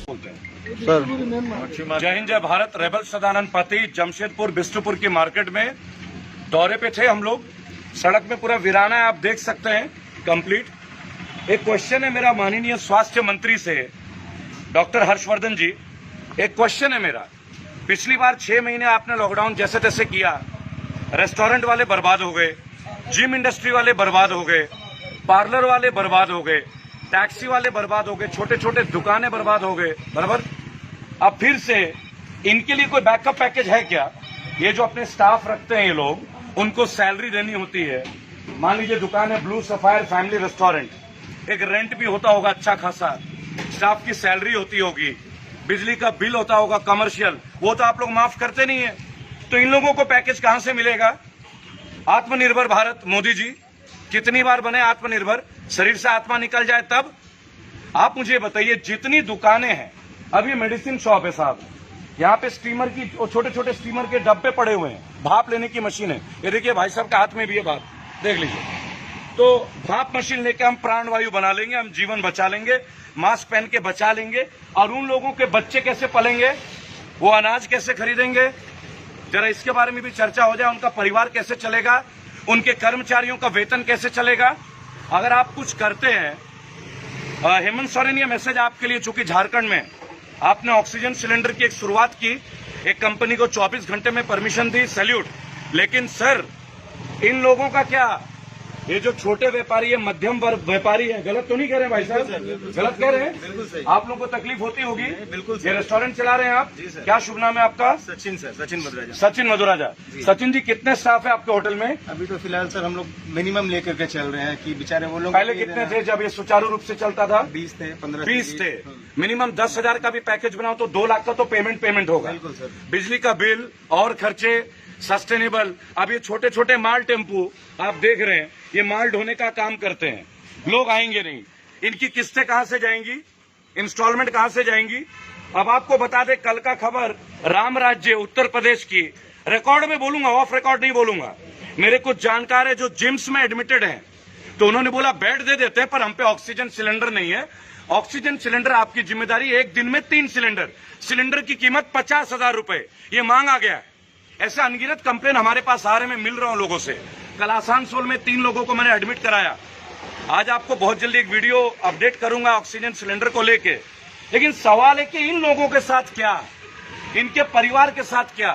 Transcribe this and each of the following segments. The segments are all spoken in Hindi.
बोलते हैं। जय हिंद जय भारत। रेबल सदानंद पति जमशेदपुर बिष्टुपुर की मार्केट में दौरे पे थे हम लोग। सड़क में पूरा वीराना है, आप देख सकते हैं कंप्लीट। एक क्वेश्चन है मेरा माननीय स्वास्थ्य मंत्री से, डॉक्टर हर्षवर्धन जी। एक क्वेश्चन है मेरा, पिछली बार 6 महीने आपने लॉकडाउन जैसे तैसे किया, रेस्टोरेंट वाले बर्बाद हो गए, जिम इंडस्ट्री वाले बर्बाद हो गए, पार्लर वाले बर्बाद हो गए, टैक्सी वाले बर्बाद हो गए, छोटे छोटे दुकानें बर्बाद हो गए, बराबर। अब फिर से इनके लिए कोई बैकअप पैकेज है क्या? ये जो अपने स्टाफ रखते हैं ये लोग, उनको सैलरी देनी होती है। मान लीजिए दुकान है ब्लू सफायर फैमिली रेस्टोरेंट, एक रेंट भी होता होगा अच्छा खासा, स्टाफ की सैलरी होती होगी, बिजली का बिल होता होगा कमर्शियल, वो तो आप लोग माफ करते नहीं है। तो इन लोगों को पैकेज कहां से मिलेगा? आत्मनिर्भर भारत मोदी जी कितनी बार बने आत्मनिर्भर? शरीर से आत्मा निकल जाए तब। आप मुझे बताइए, जितनी दुकानें हैं, अब ये मेडिसिन शॉप है साहब, यहाँ पे स्टीमर की छोटे छोटे स्टीमर के डब्बे पड़े हुए हैं, भाप लेने की मशीन है। ये देखिए भाई साहब के हाथ में भी है भाप, देख लीजिए। तो भाप मशीन लेके हम प्राणवायु बना लेंगे, हम जीवन बचा लेंगे, मास्क पहन के बचा लेंगे। और उन लोगों के बच्चे कैसे पलेंगे, वो अनाज कैसे खरीदेंगे, जरा इसके बारे में भी चर्चा हो जाए। उनका परिवार कैसे चलेगा, उनके कर्मचारियों का वेतन कैसे चलेगा? अगर आप कुछ करते हैं, हेमंत सोरेन, ये मैसेज आपके लिए, चूंकि झारखंड में आपने ऑक्सीजन सिलेंडर की एक शुरुआत की, एक कंपनी को 24 घंटे में परमिशन दी, सैल्यूट। लेकिन सर, इन लोगों का क्या? ये जो छोटे व्यापारी है, मध्यम वर्ग व्यापारी है, गलत तो नहीं कह रहे हैं भाई साहब? गलत कह रहे हैं? बिल्कुल सही। आप लोगों को तकलीफ होती होगी। बिल्कुल। ये रेस्टोरेंट चला रहे हैं आप? जी सर। क्या शुभ नाम है आपका? सचिन सर, सचिन मधुराजा। सचिन मधुराजा। सचिन जी, कितने स्टाफ है आपके होटल में? अभी तो फिलहाल सर हम लोग मिनिमम लेकर के चल रहे हैं कि बेचारे वो लोग पहले कितने थे जब ये सुचारू रूप से चलता था? 20 थे, 15 20 थे। मिनिमम 10,000 का भी पैकेज बनाओ तो 2 लाख का तो पेमेंट होगा। बिल्कुल सर। बिजली का बिल और खर्चे, सस्टेनेबल। अब ये छोटे छोटे माल टेम्पू आप देख रहे हैं, ये माल ढोने का काम करते हैं, लोग आएंगे नहीं, इनकी किस्तें कहां से जाएंगी, इंस्टॉलमेंट कहां से जाएंगी? अब आपको बता दे, कल का खबर, राम राज्य उत्तर प्रदेश की, रिकॉर्ड में बोलूंगा, ऑफ रिकॉर्ड नहीं बोलूंगा। मेरे कुछ जानकार है जो जिम्स में एडमिटेड हैं, तो उन्होंने बोला बेड दे देते हैं पर हम पे ऑक्सीजन सिलेंडर नहीं है। ऑक्सीजन सिलेंडर आपकी जिम्मेदारी, एक दिन में 3 सिलेंडर, सिलेंडर की कीमत 50,000 रुपए, ये मांग आ गया है। ऐसे अनगिनत कंप्लेन हमारे पास आ रहे, मैं मिल रहा हूं लोगों से। कल आसानसोल में 3 लोगों को मैंने एडमिट कराया। आज आपको बहुत जल्दी एक वीडियो अपडेट करूंगा ऑक्सीजन सिलेंडर को लेके। लेकिन सवाल है कि इन लोगों के साथ क्या, इनके परिवार के साथ क्या?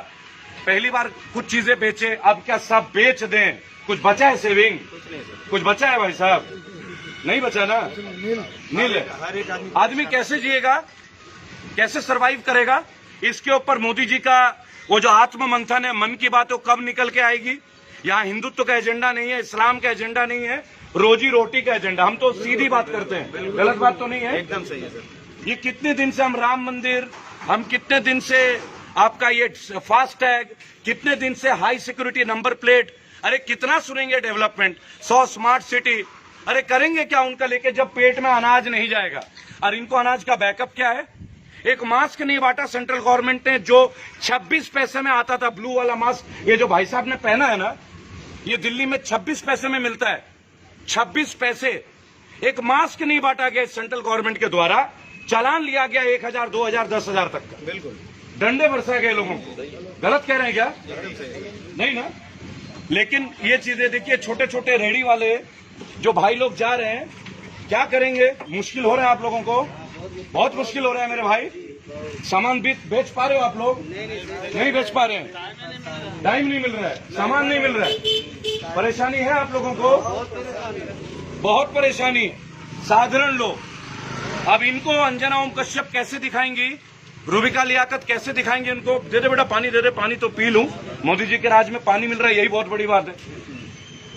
पहली बार कुछ चीजें बेचे, अब क्या सब बेच दें? कुछ बचा है सेविंग? कुछ बचा है भाई साहब? नहीं बचा ना, नील है। हर एक आदमी कैसे जिएगा, कैसे सरवाइव करेगा? इसके ऊपर मोदी जी का वो जो आत्म मंथन है, मन की बात, वो कब निकल के आएगी? यहाँ हिंदुत्व का एजेंडा नहीं है, इस्लाम का एजेंडा नहीं है, रोजी रोटी का एजेंडा। हम तो सीधी बात करते हैं, गलत बात तो नहीं है। एकदम सही है सर। ये कितने दिन से हम राम मंदिर, हम कितने दिन से आपका ये फास्टैग, कितने दिन से हाई सिक्योरिटी नंबर प्लेट, अरे कितना सुनेंगे डेवलपमेंट, 100 स्मार्ट सिटी, अरे करेंगे क्या उनका लेके जब पेट में अनाज नहीं जाएगा? और इनको अनाज का बैकअप क्या है? एक मास्क नहीं बांटा सेंट्रल गवर्नमेंट ने, जो 26 पैसे में आता था, ब्लू वाला मास्क, ये जो भाई साहब ने पहना है ना, ये दिल्ली में 26 पैसे में मिलता है। 26 पैसे। एक मास्क नहीं बांटा गया सेंट्रल गवर्नमेंट के द्वारा, चालान लिया गया 1,000, 2,000, 10,000 तक का। बिल्कुल। डंडे बरसाए गए लोगों को। गलत कह रहे हैं क्या? एकदम सही। नहीं ना? लेकिन ये चीजें देखिए, छोटे छोटे रेहड़ी वाले जो भाई लोग जा रहे हैं, क्या करेंगे? मुश्किल हो रहा है आप लोगों को, बहुत मुश्किल हो रहा है मेरे भाई। सामान बेच पा रहे हो आप लोग? नहीं बेच पा रहे हैं, टाइम नहीं मिल रहा है, सामान नहीं मिल रहा है, परेशानी है आप लोगों को, बहुत परेशानी है। साधारण लोग अब इनको अंजना ओम कश्यप कैसे दिखाएंगी, रूबिका लियाकत कैसे दिखाएंगे इनको? दे दे बेटा पानी, दे दे पानी तो पी लूं, मोदी जी के राज में पानी मिल रहा है, यही बहुत बड़ी बात है।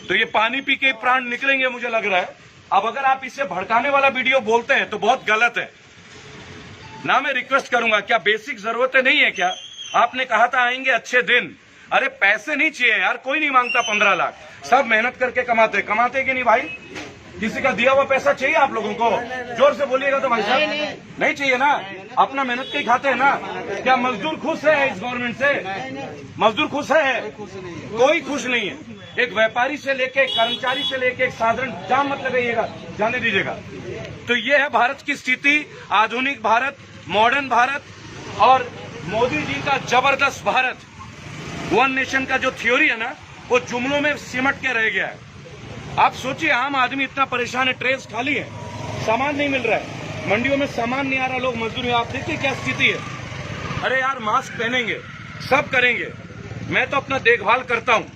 तो ये पानी पी के प्राण निकलेंगे मुझे लग रहा है। अब अगर आप इसे भड़काने वाला वीडियो बोलते हैं तो बहुत गलत है ना। मैं रिक्वेस्ट करूंगा, क्या बेसिक जरूरतें नहीं है क्या? आपने कहा था आएंगे अच्छे दिन, अरे पैसे नहीं चाहिए यार, कोई नहीं मांगता 15 लाख, सब मेहनत करके कमाते कि नहीं भाई? किसी का दिया हुआ पैसा चाहिए आप लोगों को? जोर से बोलिएगा तो भाई साहब। नहीं चाहिए ना, अपना मेहनत के ही खाते हैं ना। क्या मजदूर खुश है इस गवर्नमेंट से? मजदूर खुश है? कोई खुश नहीं है। एक व्यापारी से लेके, कर्मचारी से लेके, एक साधारण, जहां मतलब है जाने दीजिएगा। तो ये है भारत की स्थिति, आधुनिक भारत। मॉडर्न भारत और मोदी जी का जबरदस्त भारत, वन नेशन का जो थ्योरी है ना, वो जुमलों में सिमट के रह गया है। आप सोचिए, आम आदमी इतना परेशान है, ट्रेस खाली है, सामान नहीं मिल रहा है, मंडियों में सामान नहीं आ रहा, लोग मजदूर, आप देखिए क्या स्थिति है। अरे यार, मास्क पहनेंगे, सब करेंगे, मैं तो अपना देखभाल करता हूँ,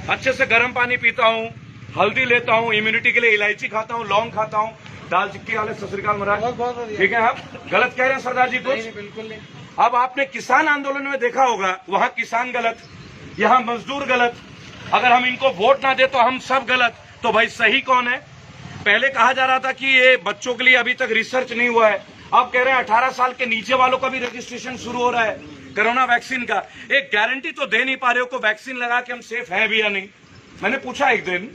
अच्छे से गर्म पानी पीता हूँ, हल्दी लेता हूँ, इम्यूनिटी के लिए इलायची खाता हूँ, लौंग खाता हूँ, दाल चिक्की वाले। सत श्री अकाल महाराज, ठीक है। आप गलत कह रहे हैं सरदार जी कुछ? बिल्कुल नहीं। अब आपने किसान आंदोलन में देखा होगा, वहां किसान गलत, यहाँ मजदूर गलत। अगर हम इनको वोट ना दे तो हम सब गलत, तो भाई सही कौन है? पहले कहा जा रहा था कि ये बच्चों के लिए अभी तक रिसर्च नहीं हुआ है, अब कह रहे हैं 18 साल के नीचे वालों का भी रजिस्ट्रेशन शुरू हो रहा है कोरोना वैक्सीन का। एक गारंटी तो दे नहीं पा रहे हो को वैक्सीन लगा के हम सेफ है भी या नहीं। मैंने पूछा एक दिन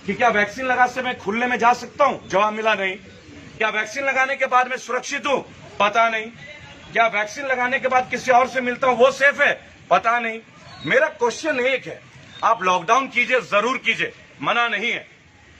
कि क्या वैक्सीन लगा से मैं खुले में जा सकता हूं? जवाब मिला नहीं। क्या वैक्सीन लगाने के बाद मैं सुरक्षित हूं? पता नहीं। क्या वैक्सीन लगाने के बाद किसी और से मिलता हूं वो सेफ है? पता नहीं। मेरा क्वेश्चन एक है, आप लॉकडाउन कीजिए, जरूर कीजिए, मना नहीं है,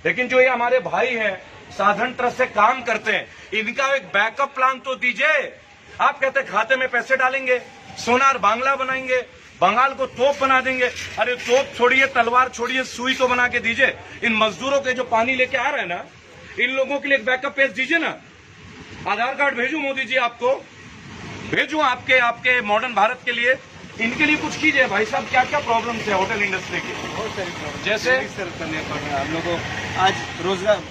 लेकिन जो ये हमारे भाई हैं, साधारण तरह से काम करते हैं, इनका एक बैकअप प्लान तो दीजिए। आप कहते हैं खाते में पैसे डालेंगे, सोनार बांग्ला बनाएंगे, बंगाल को तोप बना देंगे। अरे तोप छोड़िए, तलवार छोड़िए, सुई तो बना के दीजिए। इन मजदूरों के जो पानी लेके आ रहे हैं ना, इन लोगों के लिए एक बैकअप पेज दीजिए ना। आधार कार्ड भेजूं मोदी जी आपको, भेजूं आपके मॉडर्न भारत के लिए, इनके लिए कुछ कीजिए भाई साहब। क्या क्या प्रॉब्लम्स है होटल इंडस्ट्री की? बहुत सारी प्रॉब्लम जैसे सर्व करने पड़ रहा है हम लोगों को। आज रोजगार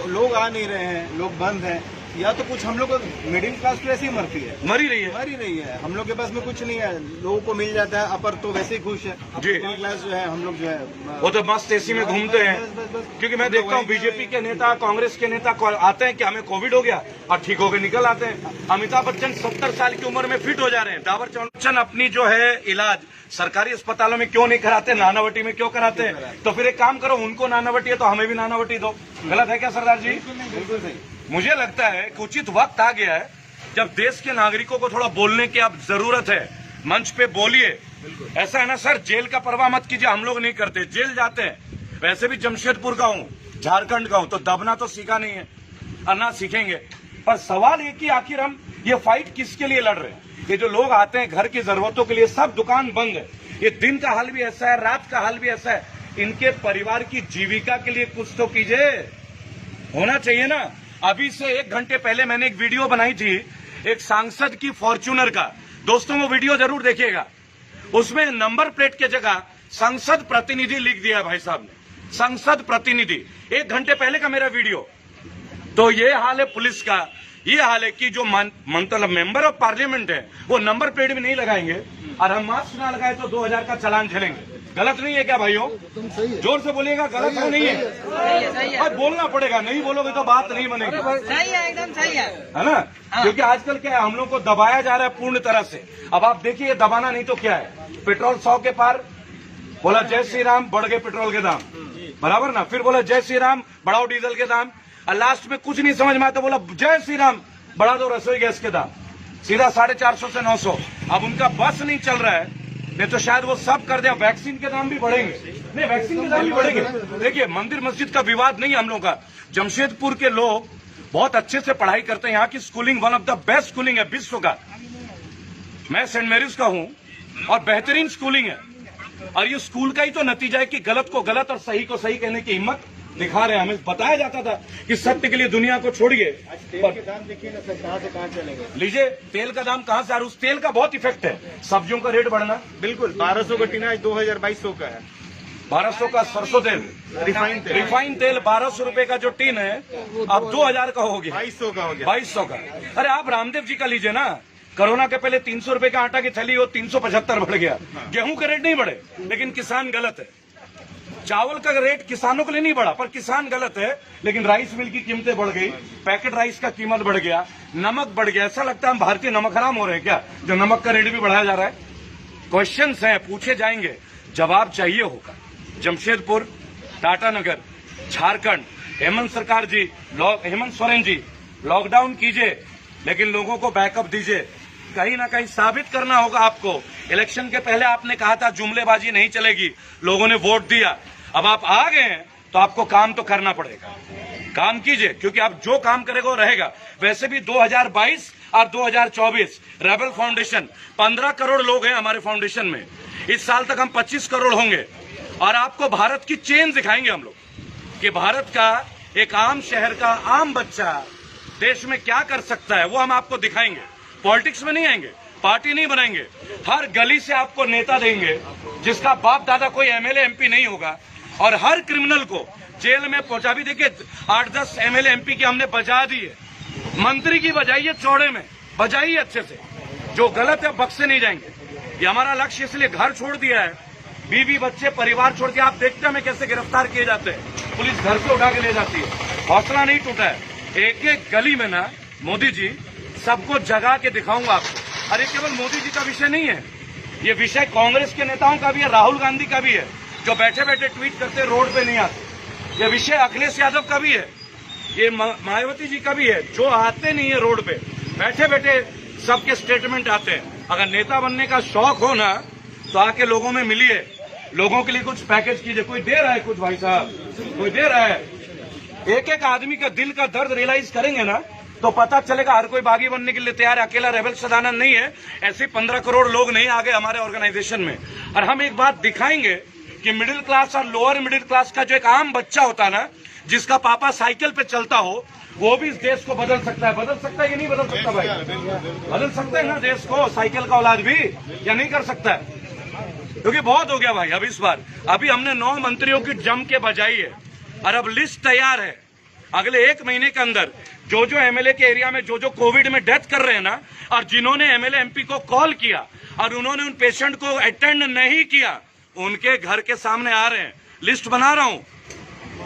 लोग आ नहीं रहे हैं, लोग बंद हैं, या तो कुछ हम लोग मिडिल क्लास तो ऐसे ही मरती है, मर ही रही है। मर ही रही है। हम लोग के पास में कुछ नहीं है, लोगों को मिल जाता है, अपर तो वैसे ही खुश है। जी। मिडिल क्लास जो है, हम लोग जो है वो तो मस्त एसी में घूमते हैं। बस। क्योंकि मैं देखता हूँ बीजेपी के नेता, कांग्रेस के नेता आते हैं कि हमें कोविड हो गया और ठीक होकर निकल आते हैं। अमिताभ बच्चन 70 साल की उम्र में फिट हो जा रहे हैं। डाबर चौन अपनी जो है इलाज सरकारी अस्पतालों में क्यों नहीं कराते, नानावटी में क्यों कराते हैं? तो फिर एक काम करो, उनको नानावटी है तो हमें भी नानावटी दो। गलत है क्या सरदार जी? बिल्कुल सही। मुझे लगता है कि उचित वक्त आ गया है जब देश के नागरिकों को थोड़ा बोलने की अब जरूरत है। मंच पे बोलिए। ऐसा है ना सर, जेल का परवाह मत कीजिए, हम लोग नहीं करते, जेल जाते हैं। वैसे भी जमशेदपुर का हूँ, झारखंड का हूँ, तो दबना तो सीखा नहीं है और ना सीखेंगे। पर सवाल ये कि आखिर हम ये फाइट किसके लिए लड़ रहे हैं? ये जो लोग आते हैं घर की जरूरतों के लिए, सब दुकान बंद है। ये दिन का हाल भी ऐसा है, रात का हाल भी ऐसा है। इनके परिवार की जीविका के लिए कुछ तो कीजिए, होना चाहिए ना। अभी से 1 घंटे पहले मैंने एक वीडियो बनाई थी एक सांसद की फॉर्च्यूनर का। दोस्तों वो वीडियो जरूर देखिएगा। उसमें नंबर प्लेट के जगह संसद प्रतिनिधि लिख दिया भाई साहब ने, संसद प्रतिनिधि। 1 घंटे पहले का मेरा वीडियो। तो ये हाल है पुलिस का, ये हाल है कि जो मतलब मेंबर ऑफ पार्लियामेंट है वो नंबर प्लेट भी नहीं लगाएंगे और हम मास्क ना लगाए तो 2000 का चालान झेलेंगे। गलत नहीं है क्या भाइयों? जोर से बोलिएगा, गलत है नहीं है? और बोलना पड़ेगा, नहीं बोलोगे तो बात नहीं बनेगी। सही है, एकदम सही है ना? क्योंकि आजकल क्या है, हम लोग को दबाया जा रहा है पूर्ण तरह से। अब आप देखिए, दबाना नहीं तो क्या है। पेट्रोल 100 के पार, बोला जय श्री राम, बढ़ गए पेट्रोल के दाम, बराबर ना। फिर बोला जय श्री राम, बढ़ाओ डीजल के दाम, और लास्ट में कुछ नहीं समझ में आता, बोला जय श्री राम, बढ़ा दो रसोई गैस के दाम, सीधा 450 से 900। अब उनका बस नहीं चल रहा है, नहीं तो शायद वो सब कर दे। वैक्सीन के दाम भी बढ़ेंगे, नहीं वैक्सीन के दाम भी बढ़ेंगे। देखिए, मंदिर मस्जिद का विवाद नहीं हम लोग का। जमशेदपुर के लोग बहुत अच्छे से पढ़ाई करते हैं, यहाँ की schooling one of the best schooling है विश्व का। मैं सेंट मैरीज का हूँ और बेहतरीन स्कूलिंग है। और ये स्कूल का ही तो नतीजा है कि गलत को गलत और सही को सही कहने की हिम्मत दिखा रहे हैं। हमें बताया जाता था कि सत्य के लिए दुनिया को छोड़िए। तेल के दाम देखिए ना सर, कहाँ से कहाँ चले गए। लीजिए, तेल का दाम कहाँ से आ रहा है? उस तेल का बहुत इफेक्ट है, सब्जियों का रेट बढ़ना। बिल्कुल 1200 का टीना आज 2200 का है। 1200 का सरसों तेल, रिफाइंड तेल 1200 रुपए का जो टीन है अब 2000 का हो गया, 2200 का हो गया, 2200 का। अरे आप रामदेव जी का लीजिए ना, कोरोना के पहले 300 रुपए का आटा की थैली हो 375 बढ़ गया। गेहूं के रेट नहीं बढ़े, लेकिन किसान गलत है। चावल का रेट किसानों के लिए नहीं बढ़ा, पर किसान गलत है। लेकिन राइस मिल की कीमतें बढ़ गई, पैकेट राइस का कीमत बढ़ गया, नमक बढ़ गया। ऐसा लगता है हम भारतीय नमक हराम हो रहे हैं क्या, जो नमक का रेट भी बढ़ाया जा रहा है? क्वेश्चंस हैं, पूछे जाएंगे, जवाब चाहिए होगा। जमशेदपुर, टाटानगर, झारखंड, हेमंत सरकार जी, हेमंत सोरेन जी, लॉकडाउन कीजिए, लेकिन लोगों को बैकअप दीजिए। कहीं ना कहीं साबित करना होगा आपको। इलेक्शन के पहले आपने कहा था जुमलेबाजी नहीं चलेगी, लोगों ने वोट दिया। अब आप आ गए हैं तो आपको काम तो करना पड़ेगा। काम कीजिए, क्योंकि आप जो काम करेगा वो रहेगा। वैसे भी 2022 और 2024 रेबल फाउंडेशन 15 करोड़ लोग हैं हमारे फाउंडेशन में। इस साल तक हम 25 करोड़ होंगे और आपको भारत की चेन दिखाएंगे हम लोग कि भारत का एक आम शहर का आम बच्चा देश में क्या कर सकता है, वो हम आपको दिखाएंगे। पॉलिटिक्स में नहीं आएंगे, पार्टी नहीं बनाएंगे, हर गली से आपको नेता देंगे जिसका बाप दादा कोई एमएलए एमपी नहीं होगा, और हर क्रिमिनल को जेल में पहुंचा भी। देखिए 8-10 एमएलए एमपी की हमने बजा दी है, मंत्री की बजाइए, चौड़े में बजाइए अच्छे से। जो गलत है बख्शे नहीं जाएंगे। ये हमारा लक्ष्य, इसलिए घर छोड़ दिया है, बीवी बच्चे परिवार छोड़ के। आप देखते हैं हमें कैसे गिरफ्तार किए जाते हैं, पुलिस घर से उठा के ले जाती है। हौसला नहीं टूटा है। एक एक गली में ना मोदी जी सबको जगा के दिखाऊंगा आपको। अरे केवल मोदी जी का विषय नहीं है, ये विषय कांग्रेस के नेताओं का भी है, राहुल गांधी का भी है, जो बैठे बैठे ट्वीट करते रोड पे नहीं आते। ये विषय अखिलेश यादव का भी है, ये मायावती जी का भी है, जो आते नहीं है रोड पे, बैठे बैठे सबके स्टेटमेंट आते हैं। अगर नेता बनने का शौक हो ना तो आके लोगों में मिलिए, लोगों के लिए कुछ पैकेज कीजिए। कोई दे रहा है कुछ, भाई साहब कोई दे रहा है। एक एक आदमी का दिल का दर्द रियलाइज करेंगे ना तो पता चलेगा हर कोई बागी बनने के लिए तैयार है। अकेला रेबल सदानंद नहीं है, ऐसे 15 करोड़ लोग नहीं आ गए हमारे ऑर्गेनाइजेशन में। और हम एक बात दिखाएंगे कि मिडिल क्लास और लोअर मिडिल क्लास का जो एक आम बच्चा होता है ना, जिसका पापा साइकिल पे चलता हो, वो भी इस देश को बदल सकता है। बदल सकता है कि नहीं बदल सकता भाई? बदल सकते हैं ना देश को, साइकिल का औलाद भी, या नहीं कर सकता है? क्योंकि बहुत हो गया भाई। अब इस बार अभी हमने 9 मंत्रियों की जम के बजाई है और अब लिस्ट तैयार है। अगले 1 महीने के अंदर जो जो एमएलए के एरिया में जो जो कोविड में डेथ कर रहे हैं ना, और जिन्होंने एमएलए एमपी को कॉल किया और उन्होंने उन पेशेंट को अटेंड नहीं किया, उनके घर के सामने आ रहे हैं। लिस्ट बना रहा हूं,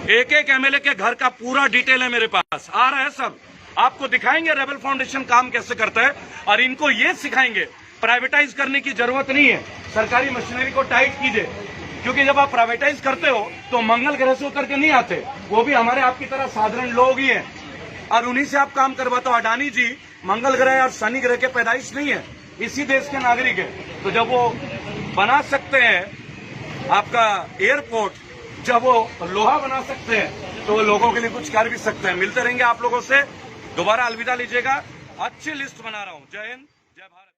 एक एक एमएलए के घर का पूरा डिटेल है मेरे पास, आ रहा है सब। आपको दिखाएंगे रेबल फाउंडेशन काम कैसे करता है, और इनको ये सिखाएंगे प्राइवेटाइज करने की जरूरत नहीं है। सरकारी मशीनरी को टाइट कीजिए, क्योंकि जब आप प्राइवेटाइज करते हो तो मंगल ग्रह से उतर के नहीं आते, वो भी हमारे आपकी तरह साधारण लोग ही हैं, और उन्हीं से आप काम करवाते हो। अडानी जी मंगल ग्रह और शनि ग्रह के पैदाइश नहीं है, इसी देश के नागरिक है। तो जब वो बना सकते हैं आपका एयरपोर्ट, जब वो लोहा बना सकते हैं, तो वो लोगों के लिए कुछ कर भी सकते हैं। मिलते रहेंगे आप लोगों से, दोबारा अलविदा लीजिएगा। अच्छी लिस्ट बना रहा हूं। जय हिंद, जय भारत।